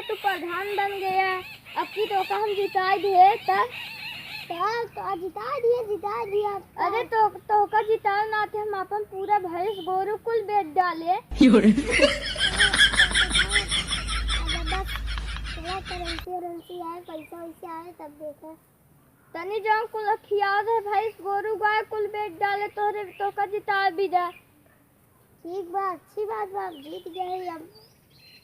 बेटा तू प्रधान बन गया, अब की तो का हम जिता दिए तब तो जिता दिया। अरे तो का जिता ना थे, हम अपन पूरा भैंस गोरु कुल बेच डाले। करेंसी आए, पैसा वैसे आए तब देखा तनी जाओ कुल खियाद है, भैंस गोरु गाय कुल बेच डाले तोरे तो का जिता भी जा। ठीक बात, अच्छी बात बाप,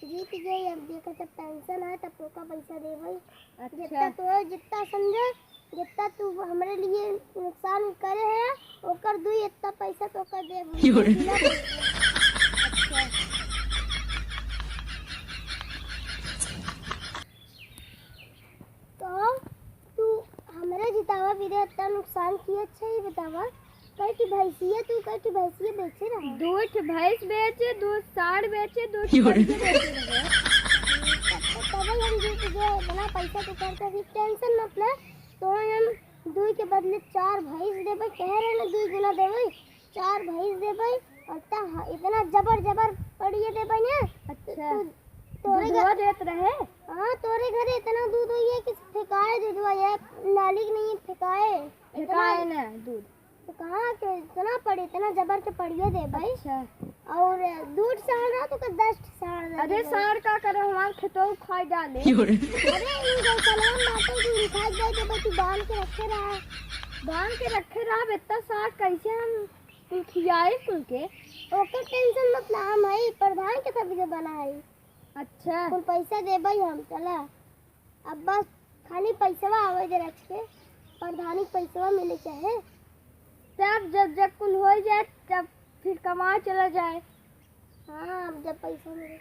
जीत गए अब देखो जब पेंशन है तब तो का पैसा दे भाई। अच्छा। जितना समझे, जितना तू हमारे लिए नुकसान करे है ओकर दू इतना पैसा तो कर दे। तो तू हमारे जितावा भी इतना नुकसान किया, अच्छा ही बतावा। कई की भैंसिया तू कई की भैंसिया बेचे रहा, दूध भैंस बेचे, दूध साढ़ बेचे, दूध हम जीत गए, इतना पैसा तो करता थी, टेंशन मत ले। तो हम 2 के बदले 4 भैंस देबे, कह रहे ना 2 गुना देबे, 4 भैंस देबे और इतना जबर पड़िए देबे ना। अच्छा तोरे घर देत रहे। हां तोरे घरे इतना दूध होई है कि फेकाए दूधवा है, नाली नहीं फेकाए ना दूध तो कहाँ के इतना पड़े, इतना जबर के पड़िए दे भाई। अच्छा। और दूध साढ़ रहा तो 10 साढ़। अरे साढ़ का करे हमारे खेतों खाई डाले। अरे इन गौशाला में बातें जो लिखाई जाए तो भाई तू बांध के रखे रहा इतना साढ़ कैसे हम खियाए कुल के। ओके टेंशन मत ला, हम है प्रधान के सब जो बना है। अच्छा कुल पैसा दे भाई हम चला, अब बस खाली पैसा आवे दे रख के, प्रधानी पैसा मिले चाहे तब जब कुल हो जाए तब फिर कमा चला जाए। हाँ जब पैसा मिले।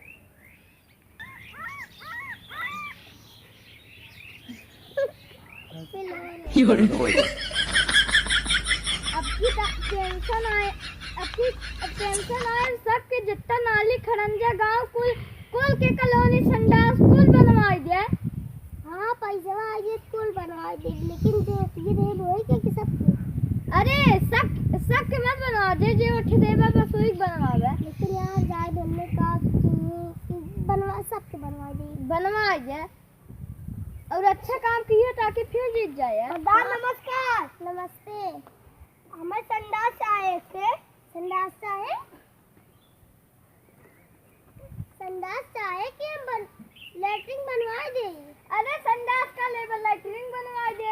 पेंशन आए सबके जितना नाली खरंजा गांव कुल के कॉलोनी संडास कुल बनवाई दे। हाँ पैसा आए कुल बनवाई दे, लेकिन जो ये दे वो है कि सबके। अरे सब के मत बनवा दे, जो उठ देबा बस वही बनवावे। लेकिन यार जाए बनने का बनवा सबके बनवा दे और अच्छा काम किए ताकि फिर जीत जाए। नमस्कार। नमस्ते। हमें संडास आए थे, संडास चाहे कि हम लैट्रिन बनवा दे। अरे संडास का लेवल लैट्रिन बनवा दे।